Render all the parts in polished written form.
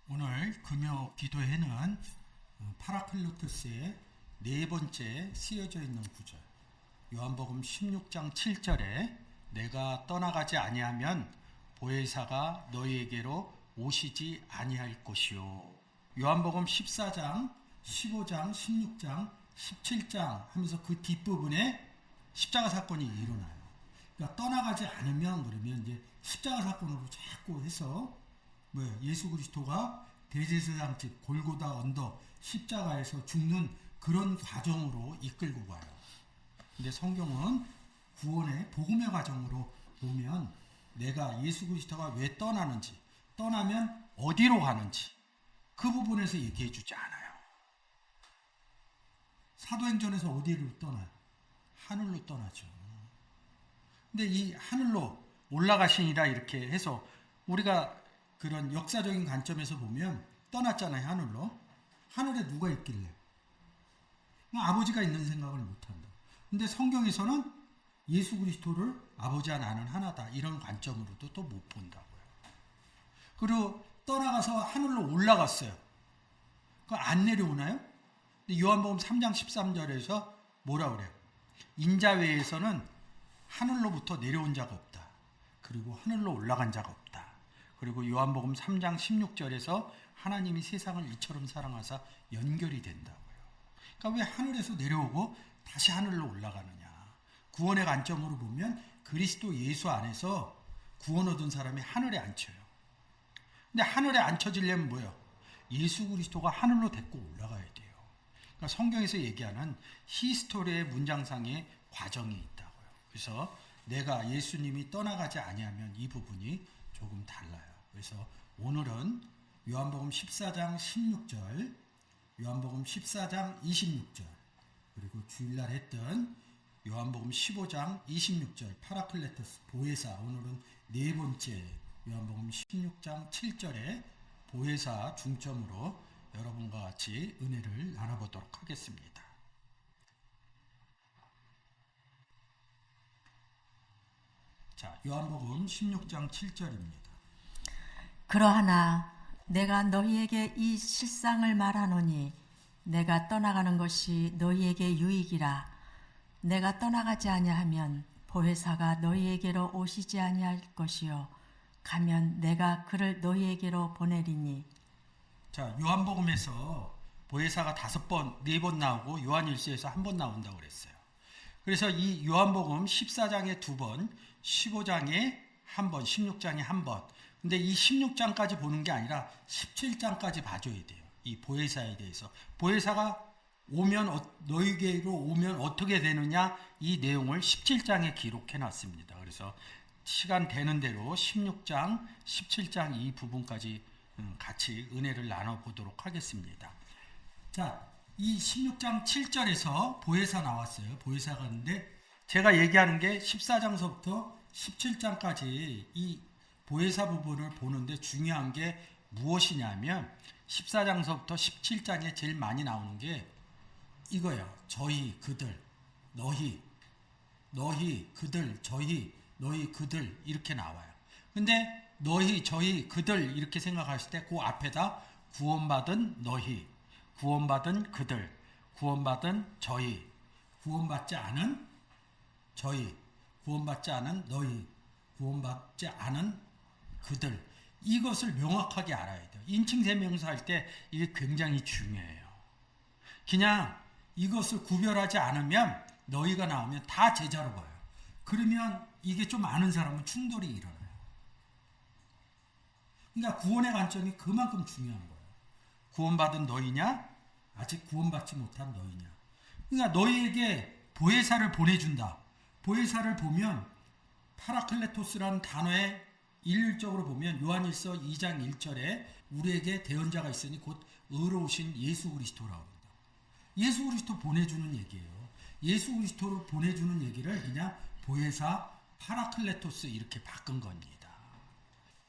오늘 금요 기도회는 파라클로토스의 네 번째 쓰여져 있는 구절, 요한복음 16장 7절에 내가 떠나가지 아니하면 보혜사가 너희에게로 오시지 아니할 것이요. 요한복음 14장, 15장, 16장, 17장 하면서 그 뒷부분에 십자가 사건이 일어나요. 그러니까 떠나가지 않으면 그러면 이제 십자가 사건으로 자꾸 해서 예수 그리스도가 대제사장집 골고다 언덕 십자가에서 죽는 그런 과정으로 이끌고 가요. 근데 성경은 구원의 복음의 과정으로 보면 내가 예수 그리스도가 왜 떠나는지, 떠나면 어디로 가는지 그 부분에서 얘기해 주지 않아요. 사도행전에서 어디로 떠나요? 하늘로 떠나죠. 근데 이 하늘로 올라가시니라 이렇게 해서 우리가 그런 역사적인 관점에서 보면 떠났잖아요. 하늘로. 하늘에 누가 있길래? 아버지가 있는 생각을 못한다. 근데 성경에서는 예수 그리스도를 아버지와 나는 하나다 이런 관점으로도 또 못 본다고요. 그리고 떠나가서 하늘로 올라갔어요. 그 안 내려오나요? 근데 요한복음 3장 13절에서 뭐라 그래요? 인자외에서는 하늘로부터 내려온 자가 없다. 그리고 하늘로 올라간 자가 없다. 그리고 요한복음 3장 16절에서 하나님이 세상을 이처럼 사랑하사 연결이 된다고요. 그러니까 왜 하늘에서 내려오고 다시 하늘로 올라가느냐. 구원의 관점으로 보면 그리스도 예수 안에서 구원 얻은 사람이 하늘에 앉혀요. 근데 하늘에 앉혀지려면 뭐예요? 예수 그리스도가 하늘로 데리고 올라가야 돼요. 그러니까 성경에서 얘기하는 히스토리의 문장상의 과정이 있다고요. 그래서 내가 예수님이 떠나가지 아니하면 이 부분이 조금 달라요. 그래서 오늘은 요한복음 14장 16절, 요한복음 14장 26절, 그리고 주일날 했던 요한복음 15장 26절 파라클레토스 보혜사, 오늘은 네 번째 요한복음 16장 7절에 보혜사 중점으로 여러분과 같이 은혜를 나눠보도록 하겠습니다. 자, 요한복음 16장 7절입니다. 그러하나 내가 너희에게 이 실상을 말하노니 내가 떠나가는 것이 너희에게 유익이라. 내가 떠나가지 아니하면 보혜사가 너희에게로 오시지 아니할 것이요 가면 내가 그를 너희에게로 보내리니. 자, 요한복음에서 보혜사가 5번, 4번 나오고 요한일서에서 1번 나온다고 그랬어요. 그래서 이 요한복음 14장에 2번, 15장에 1번, 16장에 1번. 근데 이 16장까지 보는 게 아니라 17장까지 봐줘야 돼요. 이 보혜사에 대해서. 보혜사가 오면 너희에게로 오면 어떻게 되느냐 이 내용을 17장에 기록해 놨습니다. 그래서 시간 되는 대로 16장, 17장 이 부분까지 같이 은혜를 나눠보도록 하겠습니다. 자, 이 16장 7절에서 보혜사 나왔어요. 보혜사가 있는데 제가 얘기하는 게 14장서부터 17장까지 이 보혜사 부분을 보는데 중요한 게 무엇이냐면 14장서부터 17장에 제일 많이 나오는 게 이거예요. 저희, 그들, 너희, 그들, 저희, 너희, 그들 이렇게 나와요. 근데 너희, 저희, 그들 이렇게 생각하실 때 그 앞에다 구원받은 너희, 구원받은 그들, 구원받은 저희, 구원받지 않은 저희, 구원받지 않은 너희, 구원받지 않은 그들, 이것을 명확하게 알아야 돼요. 인칭대명사 할 때 이게 굉장히 중요해요. 그냥 이것을 구별하지 않으면 너희가 나오면 다 제자로 가요. 그러면 이게 좀 아는 사람은 충돌이 일어나요. 그러니까 구원의 관점이 그만큼 중요한 거예요. 구원받은 너희냐? 아직 구원받지 못한 너희냐? 그러니까 너희에게 보혜사를 보내준다. 보혜사를 보면 파라클레토스라는 단어에 일률적으로 보면 요한일서 2장 1절에 우리에게 대언자가 있으니 곧 의로우신 예수 그리스도라고 합니다. 예수 그리스도 보내주는 얘기예요. 예수 그리스도를 보내주는 얘기를 그냥 보혜사 파라클레토스 이렇게 바꾼 겁니다.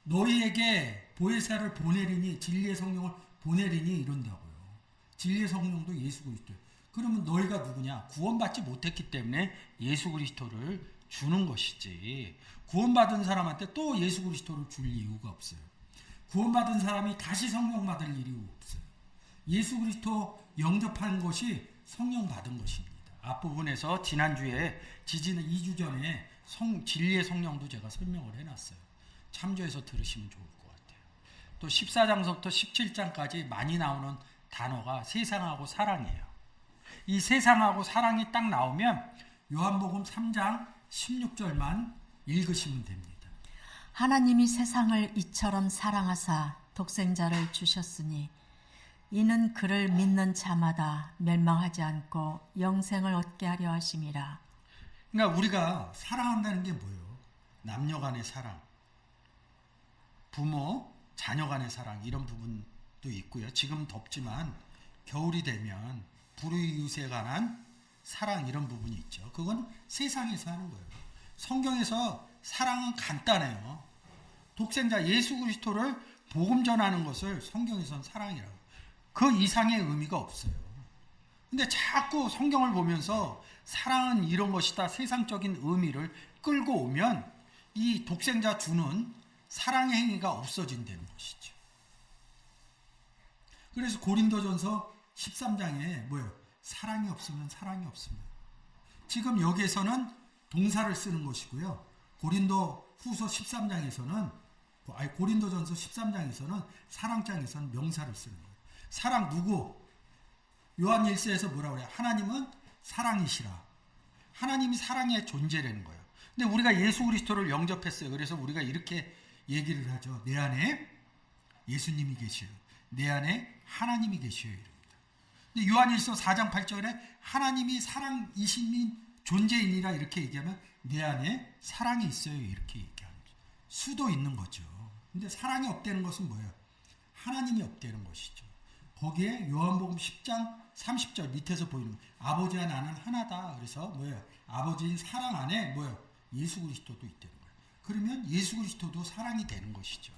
너희에게 보혜사를 보내리니 진리의 성령을 보내리니 이런다고요. 진리의 성령도 예수 그리스도예요. 그러면 너희가 누구냐? 구원받지 못했기 때문에 예수 그리스도를 주는 것이지 구원받은 사람한테 또 예수 그리스도를 줄 이유가 없어요. 구원받은 사람이 다시 성령 받을 일이 없어요. 예수 그리스도 영접한 것이 성령 받은 것입니다. 앞부분에서 지난주에 지지는 2주 전에 진리의 성령도 제가 설명을 해놨어요. 참조해서 들으시면 좋을 것 같아요. 또 14장서부터 17장까지 많이 나오는 단어가 세상하고 사랑이에요. 이 세상하고 사랑이 딱 나오면 요한복음 3장 16절만 읽으시면 됩니다. 하나님이 세상을 이처럼 사랑하사 독생자를 주셨으니 이는 그를 믿는 자마다 멸망하지 않고 영생을 얻게 하려 하심이라. 그러니까 우리가 사랑한다는 게 뭐예요? 남녀 간의 사랑, 부모, 자녀 간의 사랑 이런 부분도 있고요. 지금 덥지만 겨울이 되면 불우이웃에 관한 사랑 이런 부분이 있죠. 그건 세상에서 하는 거예요. 성경에서 사랑은 간단해요. 독생자 예수 그리스도를 복음 전하는 것을 성경에서는 사랑이라고. 그 이상의 의미가 없어요. 근데 자꾸 성경을 보면서 사랑은 이런 것이다 세상적인 의미를 끌고 오면 이 독생자 주는 사랑의 행위가 없어진다는 것이죠. 그래서 고린도전서 13장에 뭐예요? 사랑이 없으면 사랑이 없습니다. 지금 여기에서는 동사를 쓰는 것이고요. 고린도 후서 13장에서는 고린도전서 13장에서는 사랑장에서는 명사를 쓰는 거예요. 사랑 누구? 요한 1서에서 뭐라고 그래요? 하나님은 사랑이시라. 하나님이 사랑의 존재라는 거예요. 근데 우리가 예수 그리스도를 영접했어요. 그래서 우리가 이렇게 얘기를 하죠. 내 안에 예수님이 계셔요. 내 안에 하나님이 계셔요. 이럽니다. 근데 요한 1서 4장 8절에 하나님이 사랑이신 존재이니라 이렇게 얘기하면 내 안에 사랑이 있어요. 이렇게 얘기하는 거죠. 수도 있는 거죠. 근데 사랑이 없다는 것은 뭐예요? 하나님이 없다는 것이죠. 거기에 요한복음 10장 30절 밑에서 보이는 아버지와 나는 하나다. 그래서 뭐예요? 아버지인 사랑 안에 뭐예요? 예수 그리스도도 있다는 거예요. 그러면 예수 그리스도도 사랑이 되는 것이죠.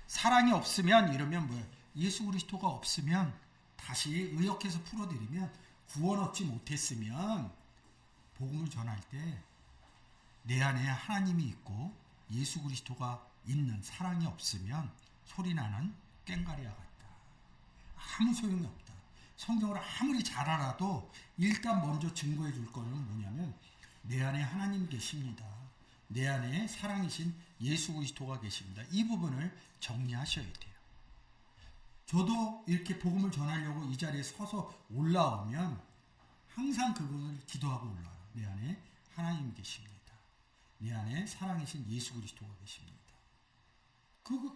사랑이 없으면 이러면 뭐예요? 예수 그리스도가 없으면 다시 의역해서 풀어드리면 구원 얻지 못했으면 복음을 전할 때 내 안에 하나님이 있고 예수 그리스도가 있는 사랑이 없으면 소리나는 꽹과리와 같다. 아무 소용이 없다. 성경을 아무리 잘 알아도 일단 먼저 증거해 줄 거는 뭐냐면 내 안에 하나님 계십니다. 내 안에 사랑이신 예수 그리스도가 계십니다. 이 부분을 정리하셔야 돼요. 저도 이렇게 복음을 전하려고 이 자리에 서서 올라오면 항상 그것을 기도하고 올라와요. 내 안에 하나님 계십니다. 내 안에 사랑이신 예수 그리스도가 계십니다.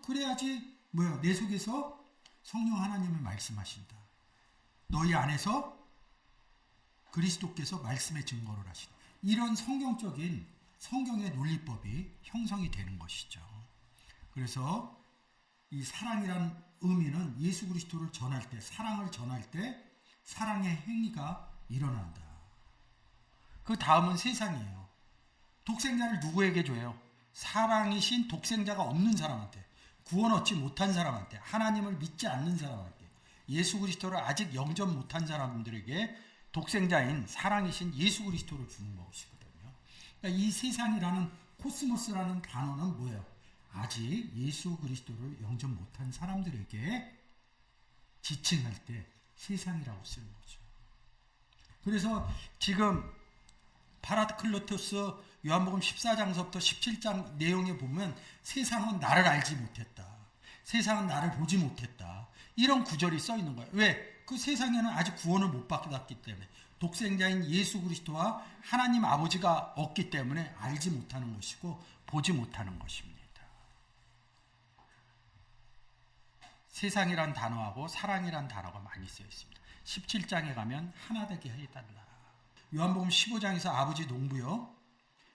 그래야지 뭐야? 내 속에서 성령 하나님을 말씀하신다. 너희 안에서 그리스도께서 말씀의 증거를 하신다. 이런 성경적인 성경의 논리법이 형성이 되는 것이죠. 그래서 이 사랑이란 의미는 예수 그리스도를 전할 때, 사랑을 전할 때 사랑의 행위가 일어난다. 그 다음은 세상이에요. 독생자를 누구에게 줘요? 사랑이신 독생자가 없는 사람한테, 구원 얻지 못한 사람한테, 하나님을 믿지 않는 사람한테, 예수 그리스도를 아직 영접 못한 사람들에게 독생자인 사랑이신 예수 그리스도를 주는 것이거든요. 그러니까 이 세상이라는 코스모스라는 단어는 뭐예요? 아직 예수 그리스도를 영접 못한 사람들에게 지칭할 때 세상이라고 쓰는 거죠. 그래서 지금 파라클로토스 요한복음 14장서부터 17장 내용에 보면 세상은 나를 알지 못했다. 세상은 나를 보지 못했다. 이런 구절이 써 있는 거예요. 왜? 그 세상에는 아직 구원을 못 받았기 때문에, 독생자인 예수 그리스도와 하나님 아버지가 없기 때문에 알지 못하는 것이고 보지 못하는 것입니다. 세상이란 단어하고 사랑이란 단어가 많이 쓰여 있습니다. 17장에 가면 하나 되게 해달라. 요한복음 15장에서 아버지 농부요,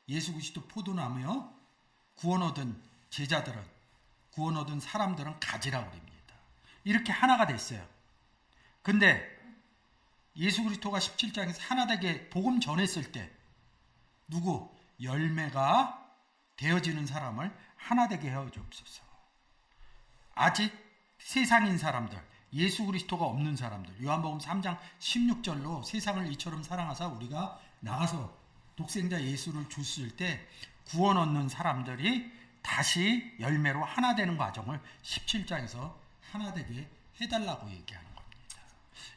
예수 그리스도 포도나무요, 구원 얻은 제자들은, 구원 얻은 사람들은 가지라고 그럽니다. 이렇게 하나가 됐어요. 근데 예수 그리스도가 17장에서 하나 되게 복음 전했을 때 누구? 열매가 되어지는 사람을 하나 되게 해 주옵소서. 아직 세상인 사람들, 예수 그리스도가 없는 사람들, 요한복음 3장 16절로 세상을 이처럼 사랑하사 우리가 나가서 독생자 예수를 줬을 때 구원 얻는 사람들이 다시 열매로 하나 되는 과정을 17장에서 하나 되게 해달라고 얘기하는 겁니다.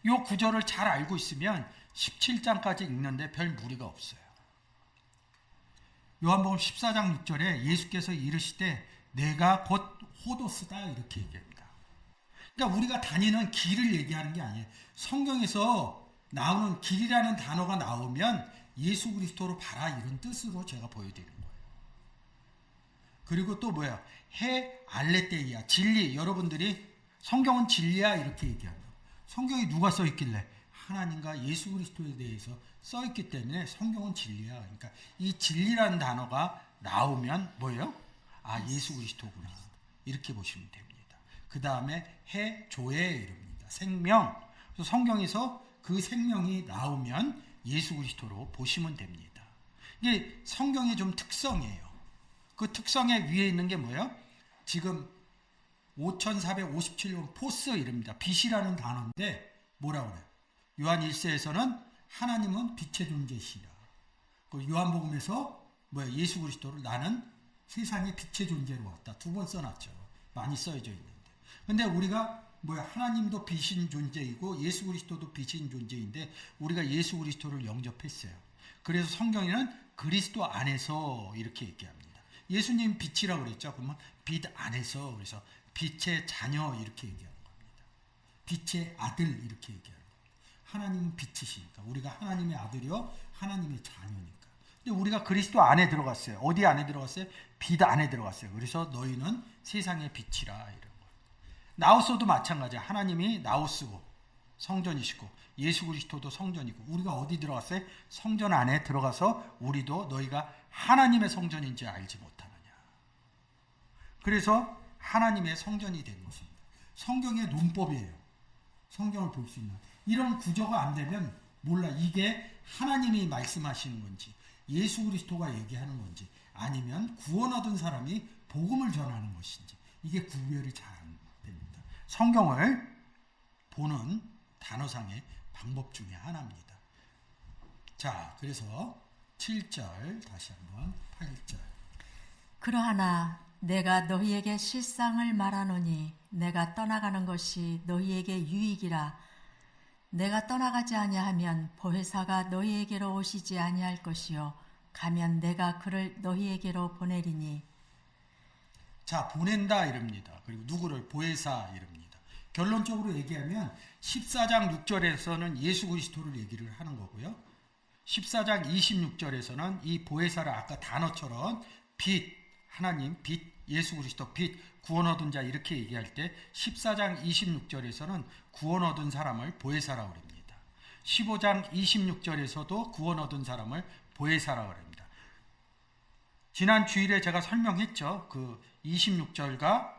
이 구절을 잘 알고 있으면 17장까지 읽는데 별 무리가 없어요. 요한복음 14장 6절에 예수께서 이르시되 내가 곧 호도스다 이렇게 얘기합니다. 그러니까 우리가 다니는 길을 얘기하는 게 아니에요. 성경에서 나오는 길이라는 단어가 나오면 예수 그리스도로 봐라 이런 뜻으로 제가 보여드리는 거예요. 그리고 또 뭐야? 해 알레테이아 진리. 여러분들이 성경은 진리야 이렇게 얘기한다. 성경에 누가 써 있길래? 하나님과 예수 그리스도에 대해서 써 있기 때문에 성경은 진리야. 그러니까 이 진리라는 단어가 나오면 뭐예요? 아, 예수 그리스도구나. 이렇게 보시면 됩니다. 그 다음에 해 조의 이름입니다. 생명. 그래서 성경에서 그 생명이 나오면 예수 그리스도로 보시면 됩니다. 이게 성경의 좀 특성이에요. 그 특성의 위에 있는 게 뭐예요? 지금 5457번 포스 이름입니다. 빛이라는 단어인데 뭐라고 그래요? 요한 1세에서는 하나님은 빛의 존재시라. 그 요한복음에서 뭐야? 예수 그리스도를 나는 세상의 빛의 존재로 왔다. 2번 써놨죠. 많이 써져 있는데. 근데 우리가 뭐야? 하나님도 빛인 존재이고 예수 그리스도도 빛인 존재인데 우리가 예수 그리스도를 영접했어요. 그래서 성경에는 그리스도 안에서 이렇게 얘기합니다. 예수님 빛이라고 그랬죠. 그러면 빛 안에서 그래서 빛의 자녀 이렇게 얘기하는 겁니다. 빛의 아들 이렇게 얘기하는 겁니다. 하나님은 빛이시니까 우리가 하나님의 아들이요 하나님의 자녀니까. 근데 우리가 그리스도 안에 들어갔어요. 어디 안에 들어갔어요? 빛 안에 들어갔어요. 그래서 너희는 세상의 빛이라 이런 거예요. 나우스도 마찬가지야. 하나님이 나우스고 성전이시고 예수 그리스도도 성전이고 우리가 어디 들어갔어요? 성전 안에 들어가서 우리도 너희가 하나님의 성전인지 알지 못하느냐. 그래서 하나님의 성전이 된 것입니다. 성경의 논법이에요. 성경을 볼 수 있는. 이런 구조가 안 되면 몰라. 이게 하나님이 말씀하시는 건지 예수 그리스도가 얘기하는 건지 아니면 구원 얻은 사람이 복음을 전하는 것인지 이게 구별이 잘 안 됩니다. 성경을 보는 단어상의 방법 중에 하나입니다. 자, 그래서 7절 다시 한번 8절. 그러하나 내가 너희에게 실상을 말하노니 내가 떠나가는 것이 너희에게 유익이라. 내가 떠나가지 아니하면 보혜사가 너희에게로 오시지 아니할 것이요 가면 내가 그를 너희에게로 보내리니. 자, 보낸다 이럽니다. 그리고 누구를? 보혜사 이럽니다. 결론적으로 얘기하면 14장 6절에서는 예수 그리스도를 얘기를 하는 거고요. 14장 26절에서는 이 보혜사를 아까 단어처럼 빛, 하나님, 빛, 예수 그리스도, 빛, 구원 얻은 자 이렇게 얘기할 때 14장 26절에서는 구원 얻은 사람을 보혜사라고 합니다. 15장 26절에서도 구원 얻은 사람을 보혜사라고 합니다. 지난 주일에 제가 설명했죠. 그 26절과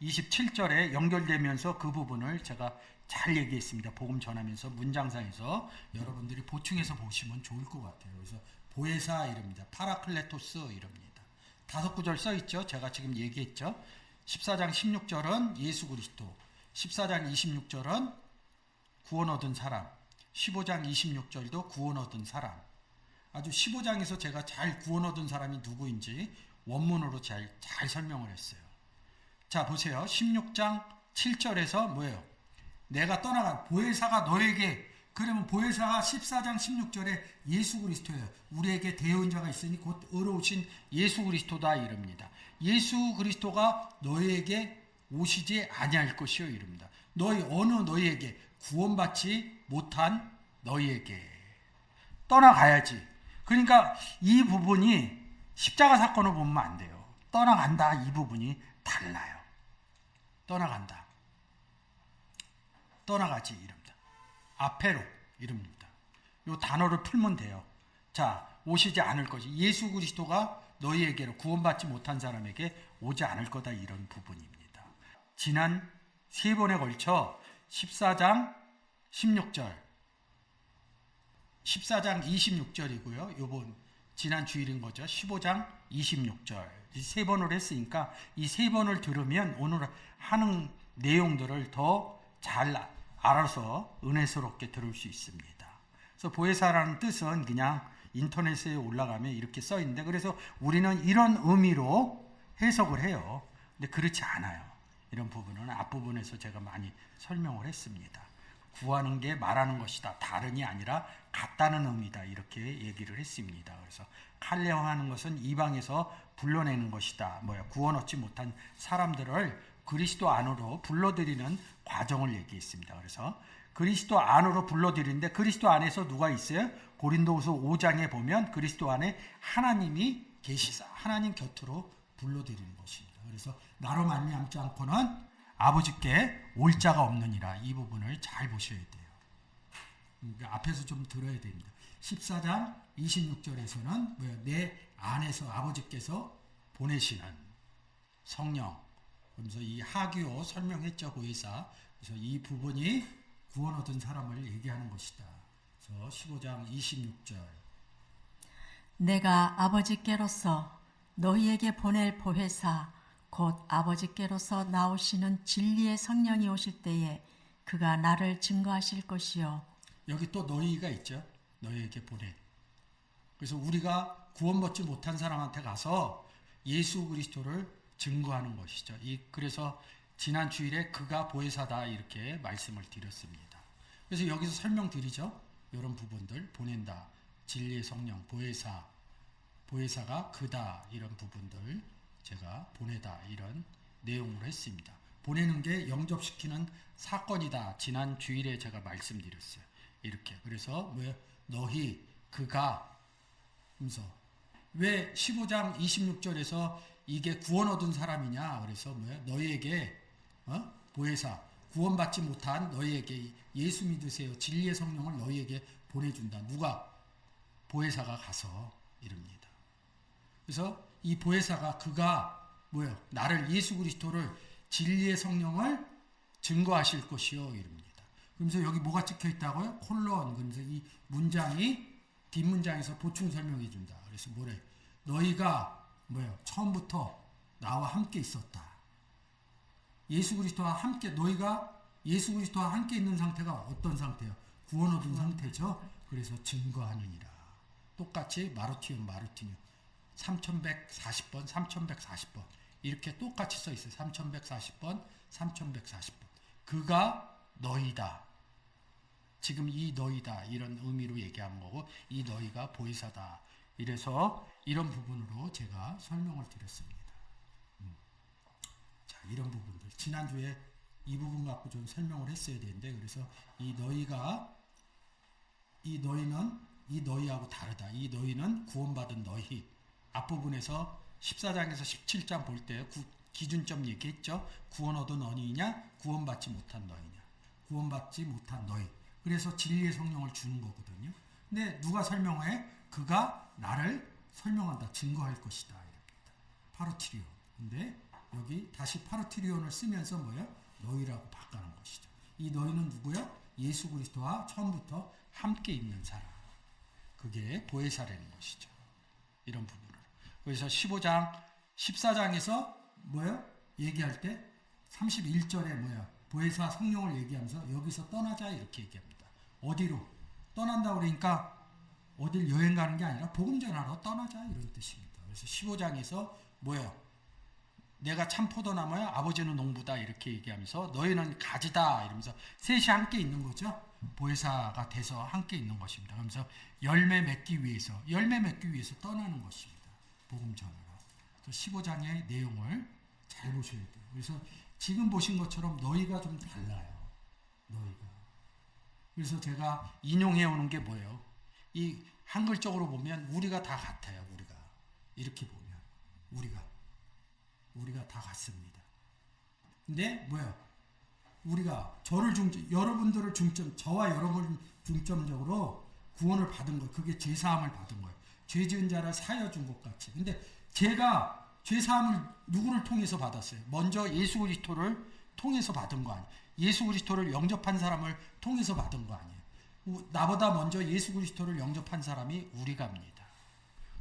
27절에 연결되면서 그 부분을 제가 잘 얘기했습니다. 복음 전하면서 문장상에서 여러분들이 보충해서 보시면 좋을 것 같아요. 그래서 보혜사 이릅니다. 파라클레토스 이릅니다. 5구절 써있죠. 제가 지금 얘기했죠. 14장 16절은 예수 그리스도, 14장 26절은 구원 얻은 사람, 15장 26절도 구원 얻은 사람. 아주 15장에서 제가 잘 구원 얻은 사람이 누구인지 원문으로 잘 설명을 했어요. 자, 보세요. 16장 7절에서 뭐예요? 내가 떠나간 보혜사가 너에게, 그러면 보혜사가 14장 16절에 예수 그리스도예요. 우리에게 대언자가 있으니 곧 의로우신 예수 그리스도다 이릅니다. 예수 그리스도가 너희에게 오시지 아니할 것이요 이릅니다. 너희에게 구원받지 못한 너희에게 떠나가야지. 그러니까 이 부분이 십자가 사건을 보면 안 돼요. 떠나간다 이 부분이 달라요. 떠나간다. 떠나가지 이릅니다. 아페로 이릅니다. 이 단어를 풀면 돼요. 자, 오시지 않을 것이 예수 그리스도가 너희에게로 구원받지 못한 사람에게 오지 않을 거다 이런 부분입니다. 지난 3번에 걸쳐 14장 16절 14장 26절이고요. 요번 지난 주일인 거죠. 15장 26절. 이 3번을 했으니까 이 3번을 들으면 오늘 하는 내용들을 더 잘 알아서 은혜스럽게 들을 수 있습니다. 그래서 보혜사라는 뜻은 그냥 인터넷에 올라가면 이렇게 써 있는데 그래서 우리는 이런 의미로 해석을 해요. 근데 그렇지 않아요. 이런 부분은 앞부분에서 제가 많이 설명을 했습니다. 구하는 게 말하는 것이다. 다른이 아니라 같다는 의미다. 이렇게 얘기를 했습니다. 그래서 칼레오하는 것은 이방에서 불러내는 것이다. 구원 얻지 못한 사람들을 그리스도 안으로 불러들이는 과정을 얘기했습니다. 그래서 그리스도 안으로 불러들이는데 그리스도 안에서 누가 있어요? 고린도후서 5장에 보면 그리스도 안에 하나님이 계시사 하나님 곁으로 불러들이는 것입니다. 그래서 나로 말미암지 않고는 아버지께 올 자가 없느니라. 이 부분을 잘 보셔야 돼요. 그러니까 앞에서 좀 들어야 됩니다. 14장 26절에서는 내 안에서 아버지께서 보내시는 성령. 그러면서 이 하기오 설명했죠. 보혜사. 그래서 이 부분이 구원 얻은 사람을 얘기하는 것이다. 그래서 15장 26절. 내가 아버지께로서 너희에게 보낼 보혜사 곧 아버지께로서 나오시는 진리의 성령이 오실 때에 그가 나를 증거하실 것이요. 여기 또 너희가 있죠. 너희에게 보내. 그래서 우리가 구원받지 못한 사람한테 가서 예수 그리스도를 증거하는 것이죠. 그래서 지난 주일에 그가 보혜사다 이렇게 말씀을 드렸습니다. 그래서 여기서 설명드리죠. 이런 부분들 보낸다. 진리의 성령, 보혜사가 그다 이런 부분들 제가 보내다 이런 내용으로 했습니다. 보내는 게 영접시키는 사건이다. 지난 주일에 제가 말씀드렸어요. 이렇게. 그래서 너희 그가 하면서 왜 15장 26절에서 이게 구원 얻은 사람이냐? 그래서 너희에게 보혜사 구원받지 못한 너희에게 예수 믿으세요. 진리의 성령을 너희에게 보내준다. 누가? 보혜사가 가서 이릅니다. 그래서 이 보혜사가 그가 나를 예수 그리스도를 진리의 성령을 증거하실 것이요 이릅니다. 그러면서 여기 뭐가 찍혀 있다고요? 콜론. 그러면서 이 문장이 뒷문장에서 보충 설명해 준다. 그래서 너희가 처음부터 나와 함께 있었다. 예수 그리스도와 함께 너희가 예수 그리스도와 함께 있는 상태가 어떤 상태예요? 구원 얻은 상태죠. 그래서 증거하느니라. 똑같이 마르티움 3140번 3140번 이렇게 똑같이 써 있어요. 3140번 3140번 그가 너희다. 지금 이 너희다 이런 의미로 얘기한 거고 이 너희가 보혜사다. 이래서 이런 부분으로 제가 설명을 드렸습니다. 자, 이런 부분들 지난주에 이 부분 갖고 좀 설명을 했어야 되는데 그래서 이 너희는 이 너희하고 다르다. 이 너희는 구원받은 너희. 앞부분에서 14장에서 17장 볼 때 기준점 얘기했죠. 구원 얻은 너희냐 구원받지 못한 너희냐. 구원받지 못한 너희. 그래서 진리의 성령을 주는 거거든요. 근데 누가 설명해? 그가 나를 설명한다. 증거할 것이다. 이렇게. 파르티리온. 근데 여기 다시 파르티리온을 쓰면서 너희라고 바꾸는 것이죠. 이 너희는 누구요? 예수 그리스도와 처음부터 함께 있는 사람. 그게 보혜사라는 것이죠. 이런 부분을. 그래서 14장에서 얘기할 때 31절에 보혜사 성령을 얘기하면서 여기서 떠나자 이렇게 얘기합니다. 어디로? 떠난다 그러니까 어딜 여행 가는 게 아니라 복음 전하러 떠나자 이런 뜻입니다. 그래서 15장에서 내가 참 포도나무야 아버지는 농부다 이렇게 얘기하면서 너희는 가지다 이러면서 셋이 함께 있는 거죠. 보혜사가 돼서 함께 있는 것입니다. 그러면서 열매 맺기 위해서 떠나는 것입니다. 복음 전하러. 15장의 내용을 잘 보셔야 돼요. 그래서 지금 보신 것처럼 너희가 좀 달라요. 너희가. 그래서 제가 인용해 오는 게 뭐예요? 이 한글적으로 보면 우리가 다 같아요. 우리가. 이렇게 보면 우리가 다 같습니다. 근데 우리가 여러분들을 저와 여러분 중점적으로 구원을 받은 거예요. 그게 죄사함을 받은 거예요. 죄 지은 자를 사하여 준 것 같이. 근데 제가 죄사함을 누구를 통해서 받았어요? 먼저 예수 그리스도를 통해서 받은 거 아니에요. 예수 그리스도를 영접한 사람을 통해서 받은 거 아니에요. 나보다 먼저 예수 그리스도를 영접한 사람이 우리가입니다.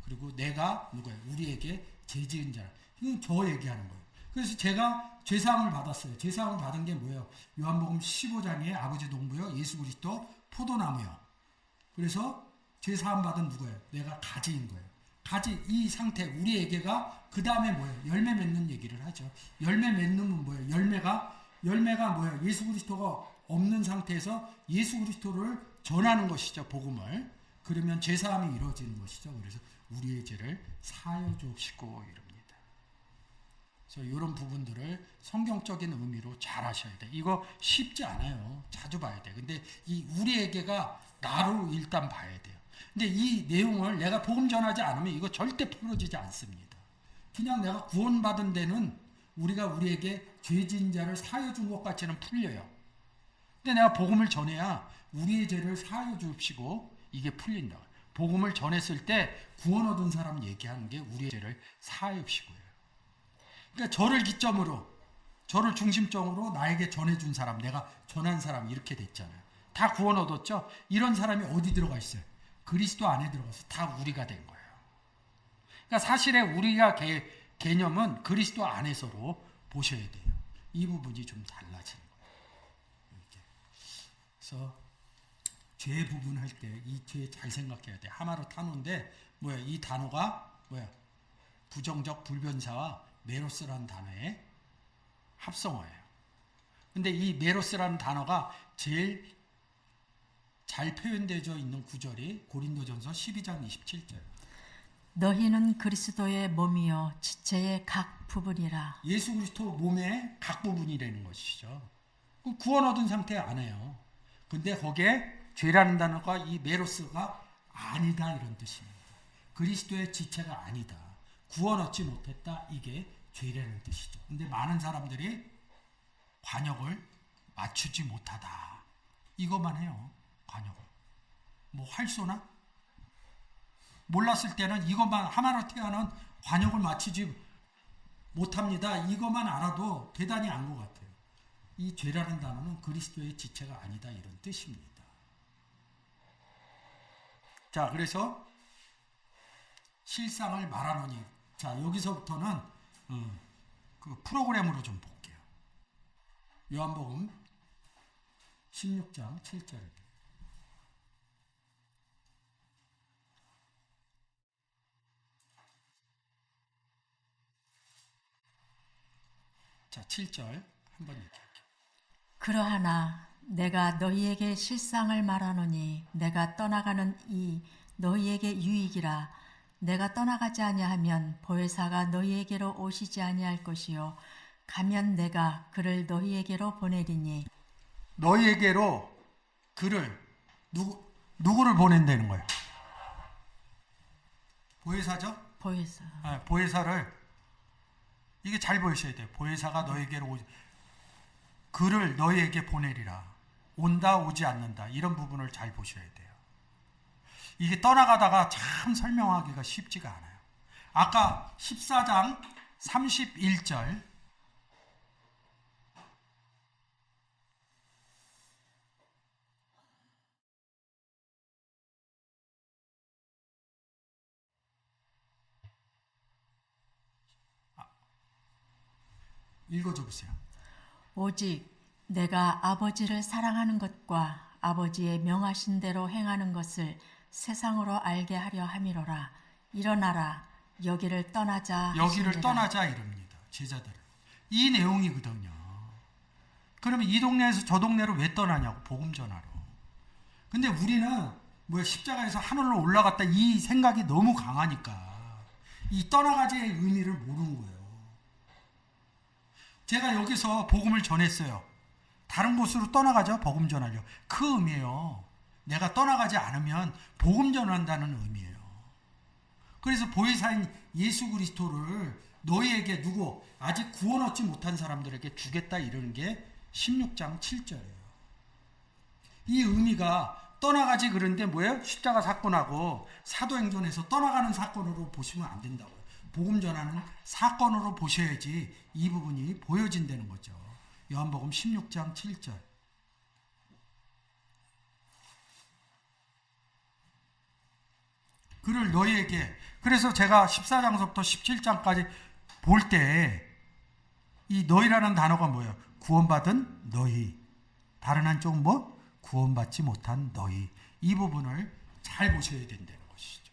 그리고 내가 누구예요? 우리에게 죄 지은 자. 이건 저 얘기하는 거예요. 그래서 제가 죄사함을 받았어요. 죄사함을 받은 게 뭐예요? 요한복음 15장에 아버지 농부요, 예수 그리스도 포도나무요. 그래서 죄사함 받은 누구예요? 내가 가지인 거예요. 가지 이 상태 우리에게가 그 다음에 뭐예요? 열매 맺는 얘기를 하죠. 열매 맺는 뭐예요? 열매가 뭐예요? 예수 그리스도가 없는 상태에서 예수 그리스도를 전하는 것이죠. 복음을. 그러면 죄사함이 이루어지는 것이죠. 그래서 우리의 죄를 사하여 주옵시고 이럽니다. 그래서 이런 부분들을 성경적인 의미로 잘 하셔야 돼. 이거 쉽지 않아요. 자주 봐야 돼. 근데 이 우리에게가 나로 일단 봐야 돼요. 근데 이 내용을 내가 복음 전하지 않으면 이거 절대 풀어지지 않습니다. 그냥 내가 구원받은 데는 우리가 우리에게 죄진 자를 사하여 준 것 같이는 풀려요. 근데 내가 복음을 전해야 우리의 죄를 사하여 주시고 이게 풀린다. 복음을 전했을 때 구원 얻은 사람 얘기하는 게 우리의 죄를 사하여 주시고요. 그러니까 저를 기점으로, 저를 중심적으로 나에게 전해준 사람, 내가 전한 사람 이렇게 됐잖아요. 다 구원 얻었죠? 이런 사람이 어디 들어가 있어요? 그리스도 안에 들어가서 다 우리가 된 거예요. 그러니까 사실에 우리가 개념은 그리스도 안에서로 보셔야 돼요. 이 부분이 좀 달라지는 거예요. 이렇게. 그래서 죄 부분할 때 이 죄 잘 생각해야 돼. 하마르타노인데 뭐야? 이 단어가 뭐야? 부정적 불변사와 메로스라는 단어의 합성어예요. 근데 이 메로스라는 단어가 제일 잘 표현되어 있는 구절이 고린도전서 12장 27절. 너희는 그리스도의 몸이요 지체의 각 부분이라. 예수 그리스도 몸의 각 부분이라는 것이죠. 구원 얻은 상태 안 해요. 근데 거기에 죄라는 단어가 이 메로스가 아니다 이런 뜻입니다. 그리스도의 지체가 아니다. 구원 얻지 못했다. 이게 죄라는 뜻이죠. 근데 많은 사람들이 관역을 맞추지 못하다. 이것만 해요. 관역을. 뭐 활쏘나? 몰랐을 때는 이것만 하마르티아는 관역을 맞추지 못합니다. 이것만 알아도 대단히 안 것 같아요. 이 죄라는 단어는 그리스도의 지체가 아니다 이런 뜻입니다. 자, 그래서 실상을 말하노니. 자, 여기서부터는 그 프로그램으로 좀 볼게요. 요한복음 16장 7절. 자, 7절 한번 얘기할게요. 그러하나 내가 너희에게 실상을 말하노니 내가 떠나가는 이 너희에게 유익이라. 내가 떠나가지 아니하면 보혜사가 너희에게로 오시지 아니할 것이요 가면 내가 그를 너희에게로 보내리니. 너희에게로 그를 누구를 보낸다는 거예요? 보혜사죠? 보혜사. 보혜사를 이게 잘 보이셔야 돼요. 보혜사가 너희에게로 그를 너희에게 보내리라. 온다 오지 않는다. 이런 부분을 잘 보셔야 돼요. 이게 떠나가다가 참 설명하기가 쉽지가 않아요. 아까 14장 31절 읽어줘 보세요. 오직 내가 아버지를 사랑하는 것과 아버지의 명하신 대로 행하는 것을 세상으로 알게 하려 함이로라. 일어나라. 여기를 떠나자. 여기를 하시니라. 떠나자 이럽니다. 제자들을. 이 내용이거든요. 그러면 이 동네에서 저 동네로 왜 떠나냐고. 복음 전하러. 근데 우리는 뭐 십자가에서 하늘로 올라갔다 이 생각이 너무 강하니까 이 떠나가지의 의미를 모르는 거예요. 제가 여기서 복음을 전했어요. 다른 곳으로 떠나가죠. 복음 전하려. 그 의미예요. 내가 떠나가지 않으면 복음 전한다는 의미예요. 그래서 보혜사인 예수 그리스도를 너희에게 누구 아직 구원 얻지 못한 사람들에게 주겠다 이러는 게 16장 7절이에요. 이 의미가 떠나가지 그런데 뭐예요? 십자가 사건하고 사도행전에서 떠나가는 사건으로 보시면 안 된다고요. 복음 전하는 사건으로 보셔야지 이 부분이 보여진다는 거죠. 요한복음 16장 7절. 그를 너희에게. 그래서 제가 14장서부터 17장까지 볼 때 이 너희라는 단어가 뭐예요? 구원받은 너희. 다른 한쪽은 구원받지 못한 너희. 이 부분을 잘 보셔야 된다는 것이죠.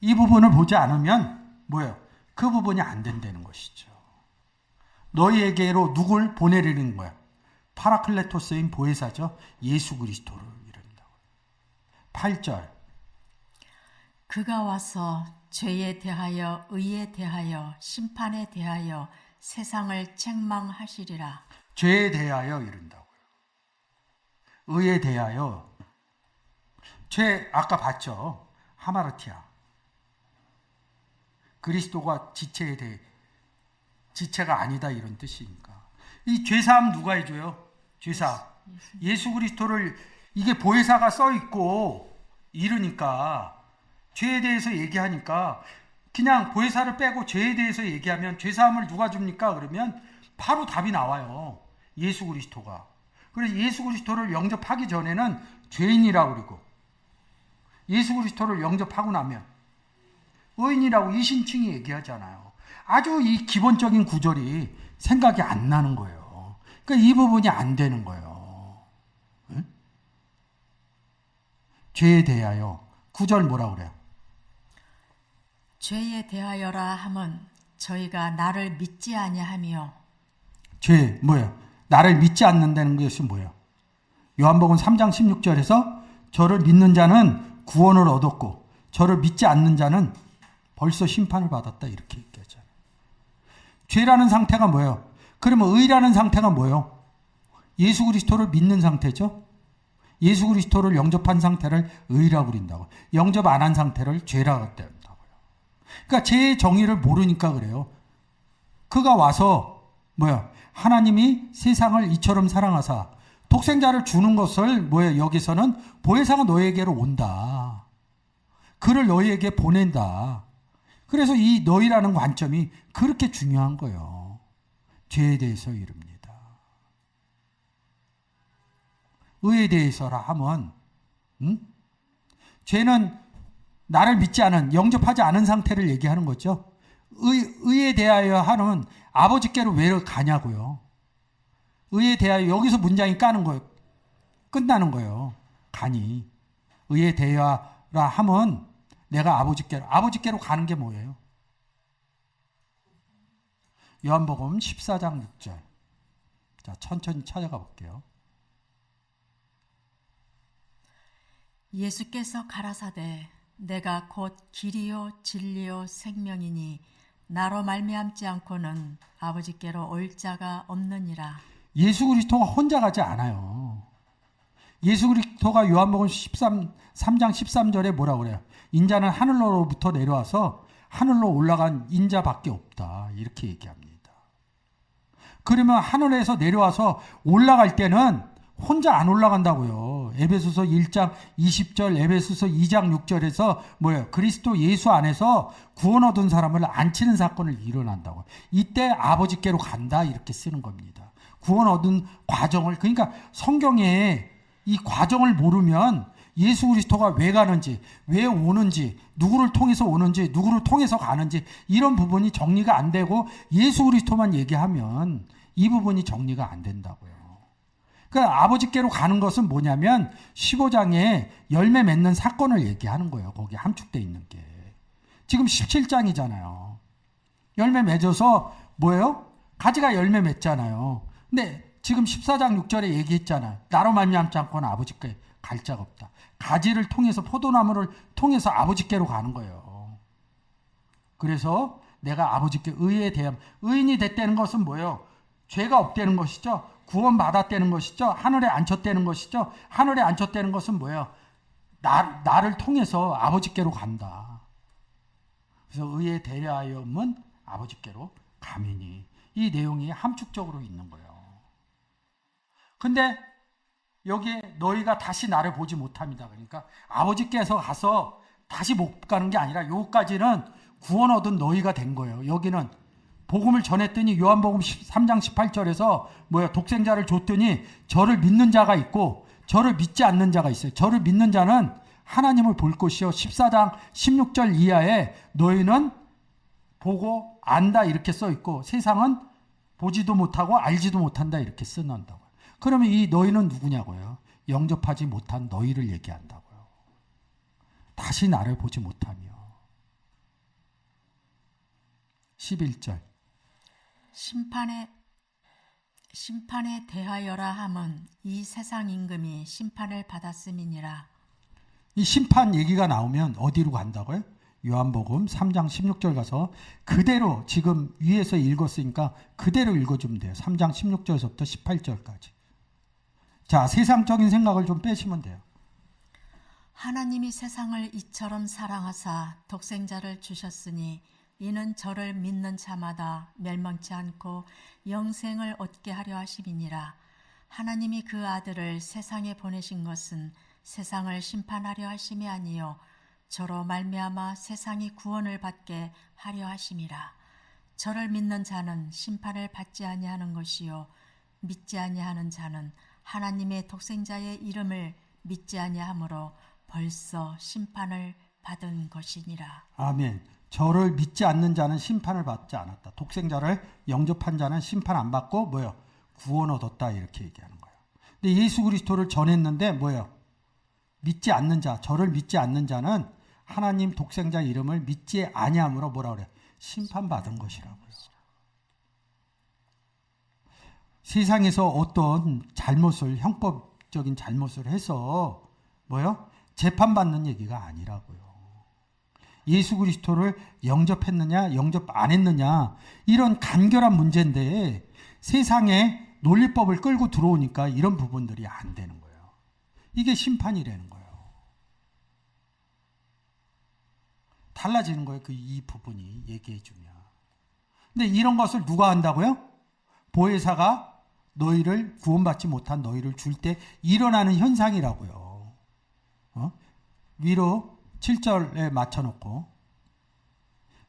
이 부분을 보지 않으면 뭐예요? 그 부분이 안 된다는 것이죠. 너희에게로 누굴 보내리는 거야? 파라클레토스인 보혜사죠. 예수 그리스도를 이른다고. 8절. 그가 와서 죄에 대하여 의에 대하여 심판에 대하여 세상을 책망하시리라. 죄에 대하여 이른다고요. 의에 대하여. 죄 아까 봤죠. 하마르티아. 그리스도가 지체에 대해 지체가 아니다 이런 뜻이니까. 이 죄사함 누가 해줘요? 죄사. 예수 그리스도를 이게 보혜사가 써 있고 이르니까 죄에 대해서 얘기하니까 그냥 보혜사를 빼고 죄에 대해서 얘기하면 죄사함을 누가 줍니까? 그러면 바로 답이 나와요. 예수 그리스도가. 그래서 예수 그리스도를 영접하기 전에는 죄인이라고 그러고 예수 그리스도를 영접하고 나면 의인이라고 이신칭이 얘기하잖아요. 아주 이 기본적인 구절이 생각이 안 나는 거예요. 그러니까 이 부분이 안 되는 거예요. 응? 죄에 대하여 9절 뭐라 그래요? 죄에 대하여라 함은 저희가 나를 믿지 아니하며. 죄 뭐예요? 나를 믿지 않는다는 것이 뭐예요? 요한복음 3장 16절에서 저를 믿는 자는 구원을 얻었고 저를 믿지 않는 자는 벌써 심판을 받았다 이렇게 얘기하잖아요. 죄라는 상태가 뭐예요? 그러면 의라는 상태가 뭐예요? 예수 그리스도를 믿는 상태죠. 예수 그리스도를 영접한 상태를 의라고 그린다고. 영접 안 한 상태를 죄라고 한다고요. 그러니까 죄의 정의를 모르니까 그래요. 그가 와서 뭐야? 하나님이 세상을 이처럼 사랑하사 독생자를 주는 것을 뭐예요? 여기서는 보혜사가 너희에게로 온다. 그를 너희에게 보낸다. 그래서 이 너희라는 관점이 그렇게 중요한 거예요. 죄에 대해서 이릅니다. 의에 대해서라 하면 죄는 나를 믿지 않은 영접하지 않은 상태를 얘기하는 거죠. 의에 대하여 하는 아버지께로 왜 가냐고요. 의에 대하여 여기서 문장이 까는 거예요. 끝나는 거예요. 가니 의에 대하여라 하면 내가 아버지께로 가는 게 뭐예요? 요한복음 14장 6절. 자, 천천히 찾아가 볼게요. 예수께서 가라사대 내가 곧 길이요 진리요 생명이니 나로 말미암지 않고는 아버지께로 올 자가 없느니라. 예수 그리스도가 혼자 가지 않아요. 예수 그리스도가 요한복음 3장 13절에 뭐라고 그래요? 인자는 하늘로부터 내려와서 하늘로 올라간 인자밖에 없다. 이렇게 얘기합니다. 그러면 하늘에서 내려와서 올라갈 때는 혼자 안 올라간다고요. 에베소서 1장 20절, 에베소서 2장 6절에서 뭐예요? 그리스도 예수 안에서 구원 얻은 사람을 안치는 사건을 일어난다고. 이때 아버지께로 간다 이렇게 쓰는 겁니다. 구원 얻은 과정을, 그러니까 성경에 이 과정을 모르면 예수 그리스도가 왜 가는지, 왜 오는지, 누구를 통해서 오는지, 누구를 통해서 가는지 이런 부분이 정리가 안 되고 예수 그리스도만 얘기하면 이 부분이 정리가 안 된다고요. 그러니까 아버지께로 가는 것은 뭐냐면 15장에 열매 맺는 사건을 얘기하는 거예요. 거기 함축되어 있는 게. 지금 17장이잖아요. 열매 맺어서 뭐예요? 가지가 열매 맺잖아요. 근데 지금 14장 6절에 얘기했잖아요. 나로 말미암지 않고는 아버지께 갈 자가 없다. 가지를 통해서 포도나무를 통해서 아버지께로 가는 거예요. 그래서 내가 아버지께 의에 대한 의인이 됐다는 것은 뭐예요? 죄가 없다는 것이죠. 구원받았다는 것이죠. 하늘에 앉혔다는 것이죠. 하늘에 앉혔다는 것은 뭐예요? 나를 통해서 아버지께로 간다. 그래서 의에 대하여면 아버지께로 가미니. 이 내용이 함축적으로 있는 거예요. 근데 여기에 너희가 다시 나를 보지 못합니다. 그러니까 아버지께서 가서 다시 못 가는 게 아니라 여기까지는 구원 얻은 너희가 된 거예요. 여기는 복음을 전했더니 요한복음 3장 18절에서 뭐야? 독생자를 줬더니 저를 믿는 자가 있고 저를 믿지 않는 자가 있어요. 저를 믿는 자는 하나님을 볼 것이요. 14장 16절 이하에 너희는 보고 안다 이렇게 써 있고 세상은 보지도 못하고 알지도 못한다 이렇게 써놓는다고요. 그러면 이 너희는 누구냐고요? 영접하지 못한 너희를 얘기한다고요. 다시 나를 보지 못하며. 11절. 심판에 대하여라 함은 이 세상 임금이 심판을 받았음이니라. 이 심판 얘기가 나오면 어디로 간다고요? 요한복음 3장 16절 가서 그대로 지금 위에서 읽었으니까 그대로 읽어주면 돼요. 3장 16절에서부터 18절까지. 자, 세상적인 생각을 좀 빼시면 돼요. 하나님이 세상을 이처럼 사랑하사 독생자를 주셨으니 이는 저를 믿는 자마다 멸망치 않고 영생을 얻게 하려 하심이니라. 하나님이 그 아들을 세상에 보내신 것은 세상을 심판하려 하심이 아니요 저로 말미암아 세상이 구원을 받게 하려 하심이라. 저를 믿는 자는 심판을 받지 아니하는 것이요 믿지 아니하는 자는 하나님의 독생자의 이름을 믿지 아니하므로 벌써 심판을 받은 것이니라. 아멘. 저를 믿지 않는 자는 심판을 받지 않았다. 독생자를 영접한 자는 심판 안 받고 뭐요? 구원 얻었다 이렇게 얘기하는 거예요. 근데 예수 그리스도를 전했는데 뭐요? 믿지 않는 자, 저를 믿지 않는 자는 하나님 독생자 이름을 믿지 아니함으로 뭐라 그래? 심판받은 것이라고요. 세상에서 어떤 잘못을 형법적인 잘못을 해서 뭐요? 재판받는 얘기가 아니라고요. 예수 그리스도를 영접했느냐 영접 안 했느냐 이런 간결한 문제인데 세상에 논리법을 끌고 들어오니까 이런 부분들이 안 되는 거예요. 이게 심판이라는 거예요. 달라지는 거예요. 이 부분이 얘기해 주면. 근데 이런 것을 누가 한다고요? 보혜사가 너희를 구원받지 못한 너희를 줄 때 일어나는 현상이라고요. 위로 7절에 맞춰놓고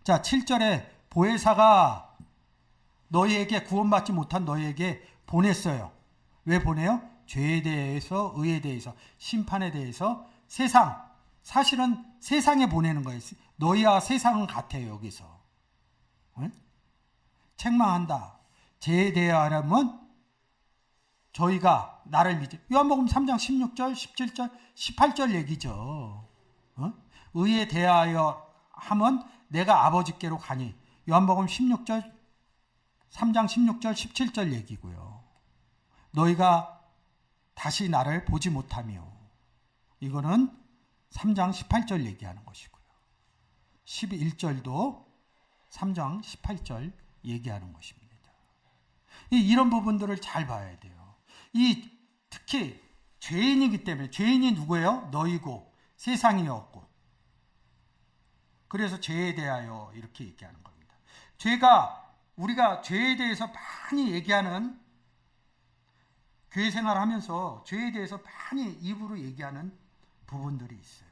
자 7절에 보혜사가 너희에게 구원받지 못한 너희에게 보냈어요. 왜 보내요? 죄에 대해서 의에 대해서 심판에 대해서 사실은 세상에 보내는 거예요. 너희와 세상은 같아요. 여기서 책망한다. 죄에 대하려면 저희가 나를 믿지. 요한복음 3장 16절 17절 18절 얘기죠. 의에 대하여 하면 내가 아버지께로 가니. 요한복음 16절 3장 16절 17절 얘기고요. 너희가 다시 나를 보지 못하며. 이거는 3장 18절 얘기하는 것이고요. 11절도 3장 18절 얘기하는 것입니다. 이런 부분들을 잘 봐야 돼요. 특히 죄인이기 때문에 죄인이 누구예요? 너희고 세상이었고 그래서 죄에 대하여 이렇게 얘기하는 겁니다. 우리가 죄에 대해서 많이 얘기하는 교회 생활하면서 죄에 대해서 많이 입으로 얘기하는 부분들이 있어요.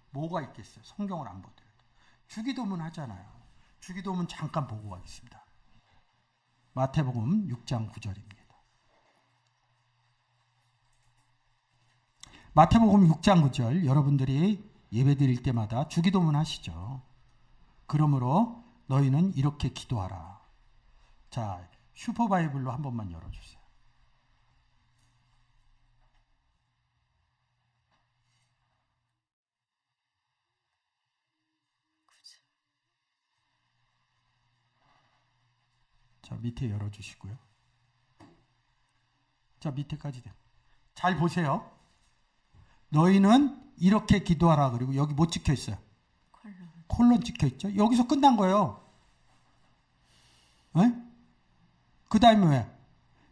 뭐가 있겠어요? 성경을 안 보더라도. 주기도문 하잖아요. 주기도문 잠깐 보고 가겠습니다. 마태복음 6장 9절입니다. 마태복음 6장 9절 여러분들이 예배드릴 때마다 주기도문 하시죠. 그러므로 너희는 이렇게 기도하라. 자, 슈퍼바이블로 한 번만 열어주세요. 자, 밑에 열어주시고요. 자, 밑에까지 돼. 잘 보세요. 너희는 이렇게 기도하라. 그리고 여기 뭐 찍혀 있어요? 콜론 찍혀 있죠. 여기서 끝난 거예요. 그 다음에 왜?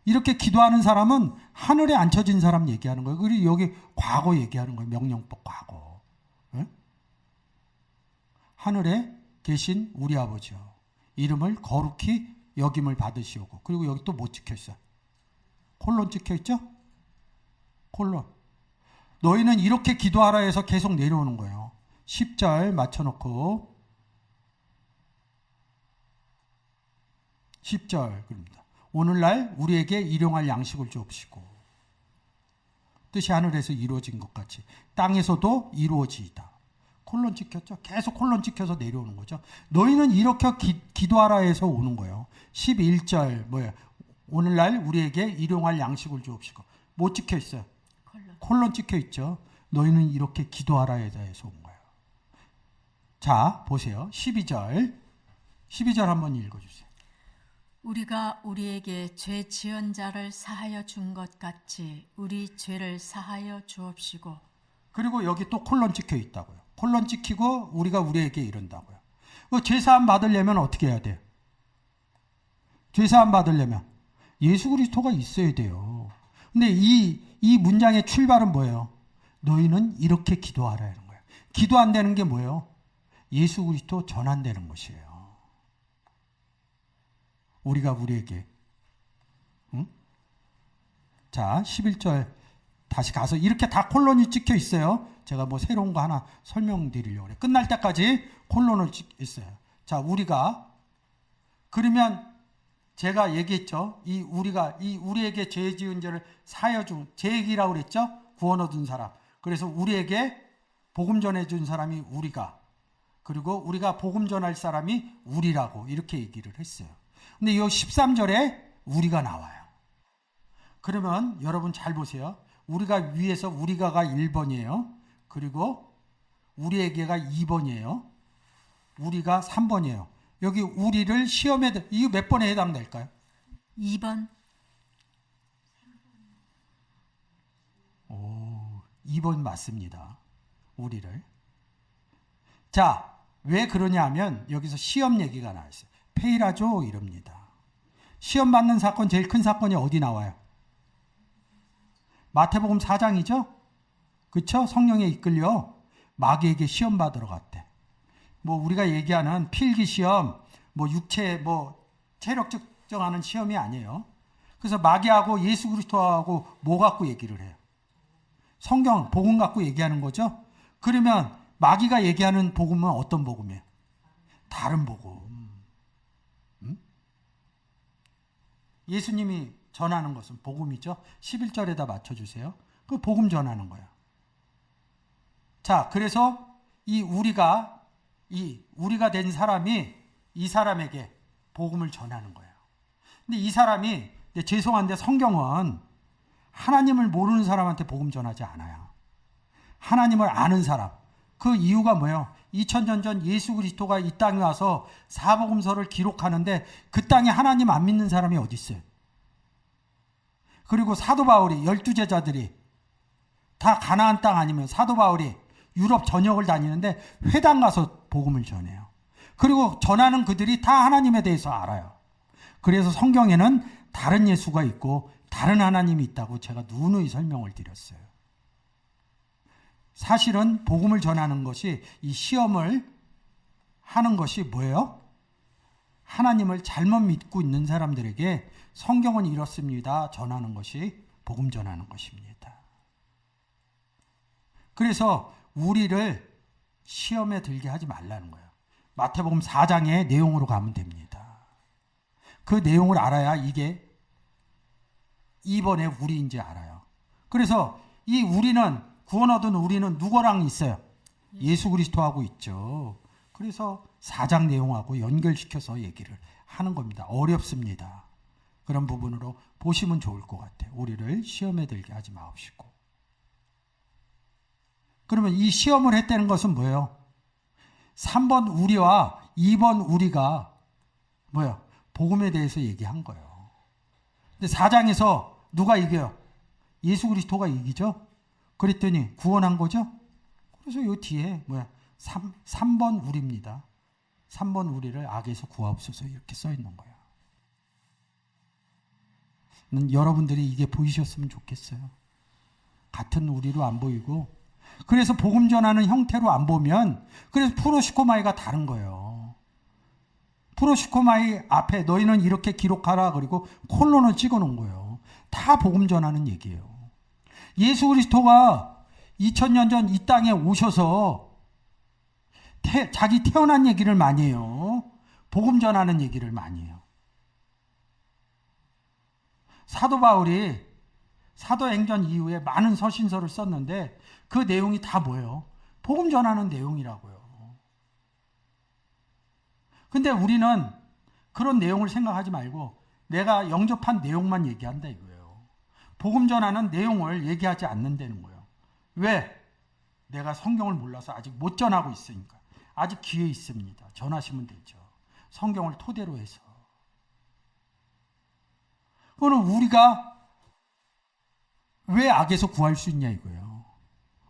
이렇게 기도하는 사람은 하늘에 앉혀진 사람 얘기하는 거예요. 그리고 여기 과거 얘기하는 거예요. 명령법 과거. 하늘에 계신 우리 아버지요. 이름을 거룩히 여김을 받으시오고. 그리고 여기 또 뭐 찍혀 있어요? 콜론 찍혀 있죠? 콜론. 너희는 이렇게 기도하라 해서 계속 내려오는 거예요. 10절 맞춰놓고 10절 그럽니다. 오늘날 우리에게 일용할 양식을 주옵시고 뜻이 하늘에서 이루어진 것 같이 땅에서도 이루어지이다. 콜론 찍혔죠? 계속 콜론 찍혀서 내려오는 거죠. 너희는 이렇게 기도하라 해서 오는 거예요. 11절 뭐예요? 오늘날 우리에게 일용할 양식을 주옵시고 뭐 찍혀 있어요? 콜론 찍혀 있죠. 너희는 이렇게 기도하라 해서 온 거예요. 자, 보세요. 12절 12절 한번 읽어주세요. 우리가 우리에게 죄 지은 자를 사하여 준 것 같이 우리 죄를 사하여 주옵시고. 그리고 여기 또 콜론 찍혀 있다고요. 콜론 찍히고 우리가 우리에게 이른다고요. 죄사함 받으려면 어떻게 해야 돼요? 죄사함 받으려면 예수 그리스도가 있어야 돼요. 근데 이 문장의 출발은 뭐예요? 너희는 이렇게 기도하라 이런 거예요. 기도 안 되는 게 뭐예요? 예수 그리스도 전환되는 것이에요. 우리가 우리에게. 응? 자, 11절 다시 가서 이렇게 다 콜론이 찍혀 있어요. 제가 뭐 새로운 거 하나 설명드리려고 그래요. 끝날 때까지 콜론을 찍혀 있어요. 자, 우리가 그러면 제가 얘기했죠. 이 우리에게 죄 지은 죄를 사하여 준 죄액이라고 그랬죠. 구원 얻은 사람. 그래서 우리에게 복음 전해 준 사람이 우리가, 그리고 우리가 복음 전할 사람이 우리라고 이렇게 얘기를 했어요. 근데 이 13절에 우리가 나와요. 그러면 여러분 잘 보세요. 우리가 위에서 우리가가 1번이에요. 그리고 우리에게가 2번이에요. 우리가 3번이에요. 여기 우리를 시험에 이거 몇 번에 해당될까요? 2번. 2번 맞습니다. 우리를. 자, 왜 그러냐 하면 여기서 시험 얘기가 나왔어요. 페이라죠 이럽니다. 시험 받는 사건, 제일 큰 사건이 어디 나와요? 마태복음 4장이죠? 그쵸? 성령에 이끌려 마귀에게 시험 받으러 갔대. 뭐 우리가 얘기하는 필기 시험, 뭐 육체, 뭐 체력 측정하는 시험이 아니에요. 그래서 마귀하고 예수 그리스도하고 뭐 갖고 얘기를 해요? 성경, 복음 갖고 얘기하는 거죠? 그러면 마귀가 얘기하는 복음은 어떤 복음이에요? 다른 복음. 예수님이 전하는 것은 복음이죠. 11절에다 맞춰주세요. 그 복음 전하는 거야. 자, 그래서 우리가 된 사람이 이 사람에게 복음을 전하는 거예요. 근데 이 사람이, 죄송한데 성경은 하나님을 모르는 사람한테 복음 전하지 않아요. 하나님을 아는 사람. 그 이유가 뭐예요? 2000년 전 예수 그리스도가 이 땅에 와서 사복음서를 기록하는데 그 땅에 하나님 안 믿는 사람이 어디 있어요? 그리고 사도 바울이 12제자들이 다 가나안 땅 아니면 사도 바울이 유럽 전역을 다니는데 회당 가서 복음을 전해요. 그리고 전하는 그들이 다 하나님에 대해서 알아요. 그래서 성경에는 다른 예수가 있고 다른 하나님이 있다고 제가 누누이 설명을 드렸어요. 사실은 복음을 전하는 것이, 이 시험을 하는 것이 뭐예요? 하나님을 잘못 믿고 있는 사람들에게 성경은 이렇습니다 전하는 것이 복음 전하는 것입니다. 그래서 우리를 시험에 들게 하지 말라는 거예요. 마태복음 4장의 내용으로 가면 됩니다. 그 내용을 알아야 이게 2번의 우리인지 알아요. 그래서 이 우리는, 구원 얻은 우리는 누구랑 있어요? 예수 그리스도하고 있죠. 그래서 4장 내용하고 연결시켜서 얘기를 하는 겁니다. 어렵습니다. 그런 부분으로 보시면 좋을 것 같아요. 우리를 시험에 들게 하지 마옵시고. 그러면 이 시험을 했다는 것은 뭐예요? 3번 우리와 2번 우리가 뭐예요? 복음에 대해서 얘기한 거예요. 근데 4장에서 누가 이겨요? 예수 그리스도가 이기죠? 그랬더니 구원한 거죠? 그래서 이 뒤에 뭐야? 3번 우리입니다. 3번 우리를 악에서 구하옵소서 이렇게 써 있는 거예요. 여러분들이 이게 보이셨으면 좋겠어요. 같은 우리로 안 보이고, 그래서 복음 전하는 형태로 안 보면, 그래서 프로시코마이가 다른 거예요. 프로시코마이 앞에 너희는 이렇게 기록하라 그리고 콜론을 찍어 놓은 거예요. 다 복음 전하는 얘기예요. 예수 그리스도가 2000년 전 이 땅에 오셔서 자기 태어난 얘기를 많이 해요. 복음 전하는 얘기를 많이 해요. 사도 바울이 사도행전 이후에 많은 서신서를 썼는데 그 내용이 다 뭐예요? 복음 전하는 내용이라고요. 근데 우리는 그런 내용을 생각하지 말고 내가 영접한 내용만 얘기한다 이거예요. 복음 전하는 내용을 얘기하지 않는다는 거예요. 왜? 내가 성경을 몰라서 아직 못 전하고 있으니까. 아직 기회 있습니다. 전하시면 되죠. 성경을 토대로 해서. 그거는 우리가 왜 악에서 구할 수 있냐 이거예요.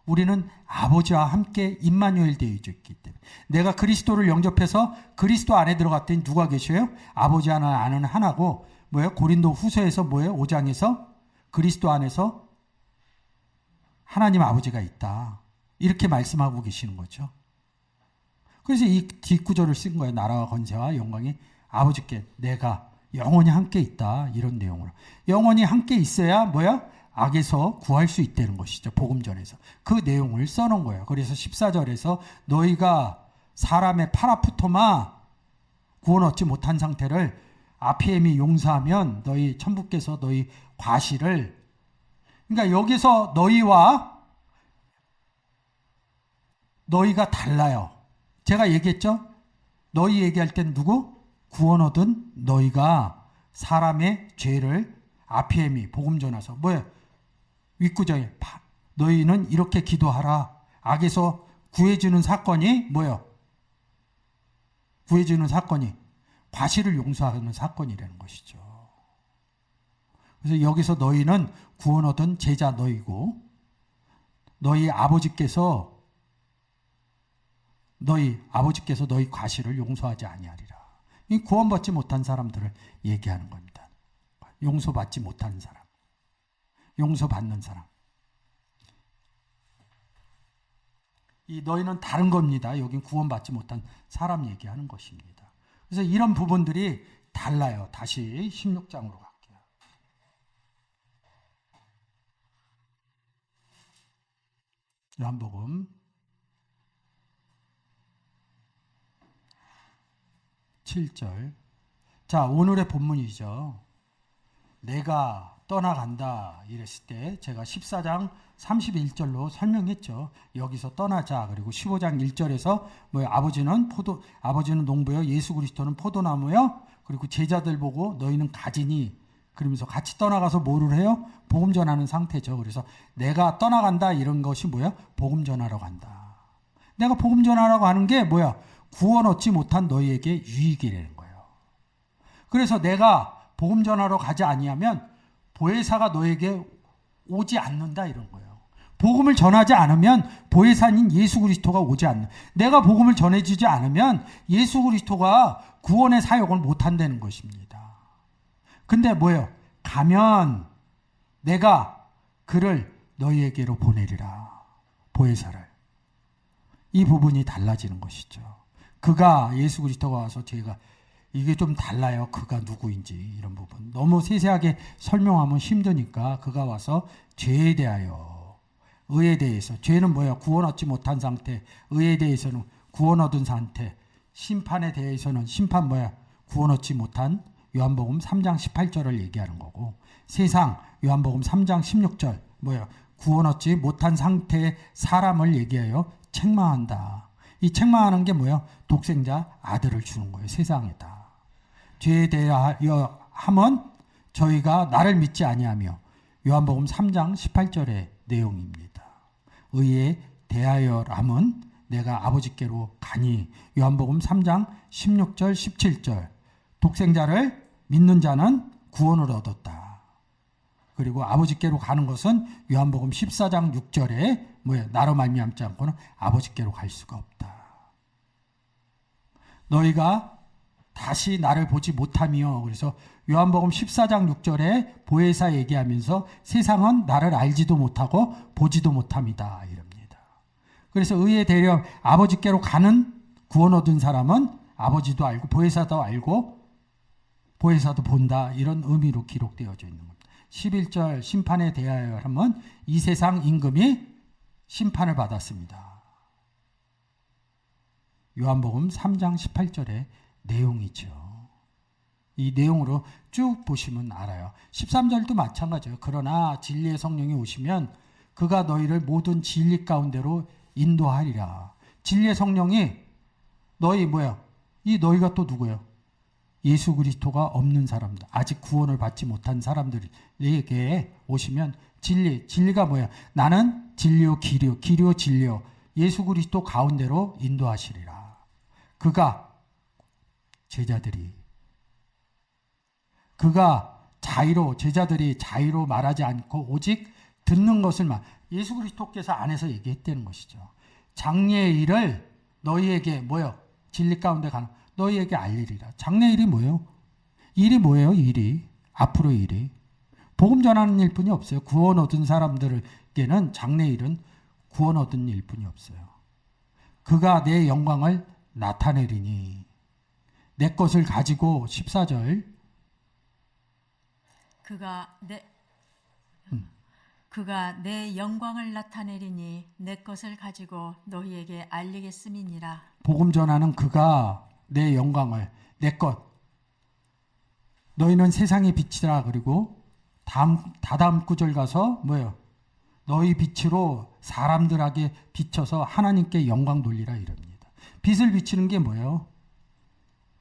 우리는 아버지와 함께 임마누엘 되어 있기 때문에. 내가 그리스도를 영접해서 그리스도 안에 들어갔더니 누가 계셔요? 아버지 하나는 하나고 뭐예요? 고린도 후서에서 뭐예요? 5장에서 그리스도 안에서 하나님 아버지가 있다. 이렇게 말씀하고 계시는 거죠. 그래서 이 뒷구절을 쓴 거예요. 나라와 권세와 영광이 아버지께 내가 영원히 함께 있다. 이런 내용으로. 영원히 함께 있어야 뭐야? 악에서 구할 수 있다는 것이죠. 복음전에서. 그 내용을 써놓은 거예요. 그래서 14절에서 너희가 사람의 팔 아프토마 구원 얻지 못한 상태를 아피엠이 용서하면 너희 천부께서 너희 과실을, 그러니까 여기서 너희가 달라요. 제가 얘기했죠? 너희 얘기할 땐 누구? 구원 얻은 너희가 사람의 죄를 아피엠이 복음 전하서 뭐예요? 윗구정에 너희는 이렇게 기도하라. 악에서 구해주는 사건이 뭐예요? 구해주는 사건이 과실을 용서하는 사건이라는 것이죠. 그래서 여기서 너희는 구원 얻은 제자 너희고 너희 아버지께서 너희 과실을 용서하지 아니하리라. 이 구원받지 못한 사람들을 얘기하는 겁니다. 용서받지 못하는 사람, 용서받는 사람. 이 너희는 다른 겁니다. 여긴 구원받지 못한 사람 얘기하는 것입니다. 그래서 이런 부분들이 달라요. 다시 16장으로 갈게요. 요한복음 7절. 자, 오늘의 본문이죠. 내가 떠나간다 이랬을 때 제가 14장 31절로 설명했죠. 여기서 떠나자. 그리고 15장 1절에서 뭐예요? 아버지는 농부요, 예수 그리스도는 포도나무요. 그리고 제자들 보고 너희는 가지니, 그러면서 같이 떠나가서 뭐를 해요? 복음 전하는 상태죠. 그래서 내가 떠나간다 이런 것이 뭐야? 복음 전하러 간다. 내가 복음 전하라고 하는 게 뭐야? 구원 얻지 못한 너희에게 유익이라는 거예요. 그래서 내가 복음 전하러 가지 아니하면 보혜사가 너에게 오지 않는다 이런 거예요. 복음을 전하지 않으면 보혜사인 예수 그리스도가 오지 않는. 내가 복음을 전해주지 않으면 예수 그리스도가 구원의 사역을 못 한다는 것입니다. 근데 뭐예요? 가면 내가 그를 너희에게로 보내리라. 보혜사를. 이 부분이 달라지는 것이죠. 그가 예수 그리스도가 와서 제가 이게 좀 달라요. 그가 누구인지 이런 부분. 너무 세세하게 설명하면 힘드니까 그가 와서 죄에 대하여, 의에 대해서, 죄는 뭐야? 구원 얻지 못한 상태, 의에 대해서는 구원 얻은 상태, 심판에 대해서는 심판 뭐야? 구원 얻지 못한 요한복음 3장 18절을 얘기하는 거고, 세상 요한복음 3장 16절 뭐야? 구원 얻지 못한 상태의 사람을 얘기해요. 책망한다. 이 책망하는 게 뭐야? 독생자 아들을 주는 거예요. 세상에다. 죄에 대하여 함은 저희가 나를 믿지 아니하며, 요한복음 3장 18절의 내용입니다. 의에 대하여 함은 내가 아버지께로 가니, 요한복음 3장 16절 17절. 독생자를 믿는 자는 구원을 얻었다. 그리고 아버지께로 가는 것은 요한복음 14장 6절에 뭐야? 나로 말미암지 않고는 아버지께로 갈 수가 없다. 너희가 다시 나를 보지 못하며, 그래서 요한복음 14장 6절에 보혜사 얘기하면서 세상은 나를 알지도 못하고 보지도 못합니다. 이럽니다. 그래서 의에 대려 아버지께로 가는 구원 얻은 사람은 아버지도 알고 보혜사도 알고 보혜사도 본다. 이런 의미로 기록되어져 있는 겁니다. 11절 심판에 대하여 하면 이 세상 임금이 심판을 받았습니다. 요한복음 3장 18절의 내용이죠. 이 내용으로 쭉 보시면 알아요. 13절도 마찬가지예요. 그러나 진리의 성령이 오시면 그가 너희를 모든 진리 가운데로 인도하리라. 진리의 성령이 너희 뭐야? 이 너희가 또 누구예요? 예수 그리스도가 없는 사람들, 아직 구원을 받지 못한 사람들에게 오시면 진리가 뭐야? 나는 진리요 길이요 진리요 예수 그리스도 가운데로 인도하시리라. 그가 제자들이. 제자들이 자의로 말하지 않고 오직 듣는 것을만 예수 그리스도께서 안에서 얘기했다는 것이죠. 장래의 일을 너희에게 뭐요? 진리 가운데 가는 너희에게 알리리라. 장래의 일이 뭐예요? 일이 뭐예요? 일이 앞으로의 일이 복음 전하는 일뿐이 없어요. 구원 얻은 사람들에게는 장래의 일은 구원 얻은 일뿐이 없어요. 그가 내 영광을 나타내리니 내 것을 가지고 14절 그가 내 영광을 나타내리니 내 것을 가지고 너희에게 알리겠음이니라. 복음 전하는 그가 내 영광을 내 것 너희는 세상의 빛이라. 그리고 다다음 구절 가서 뭐예요? 너희 빛으로 사람들에게 비춰서 하나님께 영광 돌리라 이럽니다. 빛을 비치는 게 뭐예요?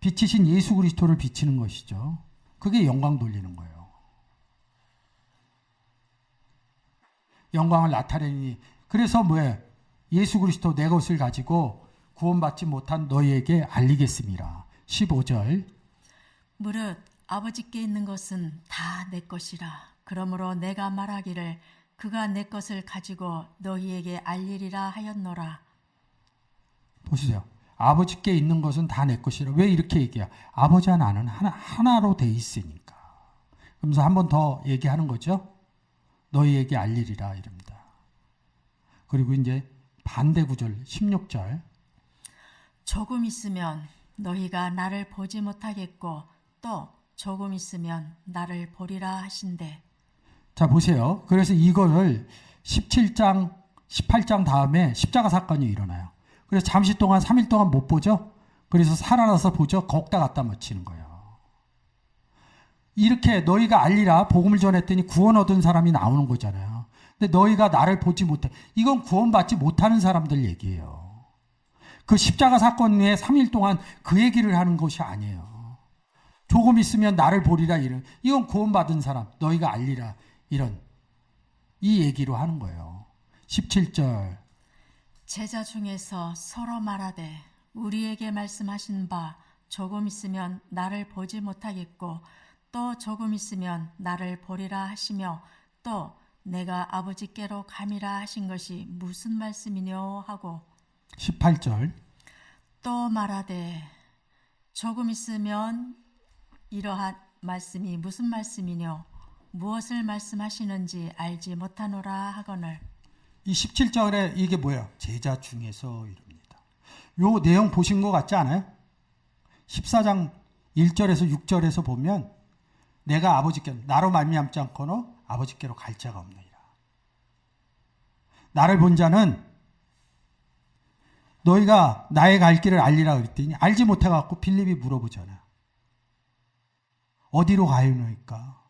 빛이신 예수 그리스도를 비치는 것이죠. 그게 영광 돌리는 거예요. 영광을 나타내니 그래서 뭐예요? 예수 그리스도 내 것을 가지고 구원받지 못한 너희에게 알리겠습니다. 15절 무릇 아버지께 있는 것은 다 내 것이라. 그러므로 내가 말하기를 그가 내 것을 가지고 너희에게 알리리라 하였노라. 보시죠. 아버지께 있는 것은 다 내 것이라. 왜 이렇게 얘기해요? 아버지와 나는 하나로 돼 있으니까. 그러면서 한 번 더 얘기하는 거죠. 너희에게 알리리라 이럽니다. 그리고 이제 반대 구절 16절 조금 있으면 너희가 나를 보지 못하겠고 또 조금 있으면 나를 보리라 하신대. 자 보세요. 그래서 이거를 17장 18장 다음에 십자가 사건이 일어나요. 그래서 잠시 동안 3일 동안 못 보죠. 그래서 살아나서 보죠. 거기다 갖다 맞히는 거예요. 이렇게 너희가 알리라 복음을 전했더니 구원 얻은 사람이 나오는 거잖아요. 근데 너희가 나를 보지 못해. 이건 구원받지 못하는 사람들 얘기예요. 그 십자가 사건 후에 3일 동안 그 얘기를 하는 것이 아니에요. 조금 있으면 나를 보리라 이건 구원받은 사람 너희가 알리라 이런 이 얘기로 하는 거예요. 17절 제자 중에서 서로 말하되 우리에게 말씀하신 바 조금 있으면 나를 보지 못하겠고 또 조금 있으면 나를 보리라 하시며 또 내가 아버지께로 감이라 하신 것이 무슨 말씀이뇨 하고 18절 또 말하되 조금 있으면 이러한 말씀이 무슨 말씀이뇨 무엇을 말씀하시는지 알지 못하노라 하거늘. 이 17절에 이게 뭐예요? 제자 중에서 이럽니다. 요 내용 보신 것 같지 않아요? 14장 1절에서 6절에서 보면 내가 아버지께 나로 말미암지 않고는 아버지께로 갈 자가 없느니라. 나를 본 자는 너희가 나의 갈 길을 알리라 그랬더니 알지 못해갖고 빌립이 물어보잖아. 어디로 가요니까?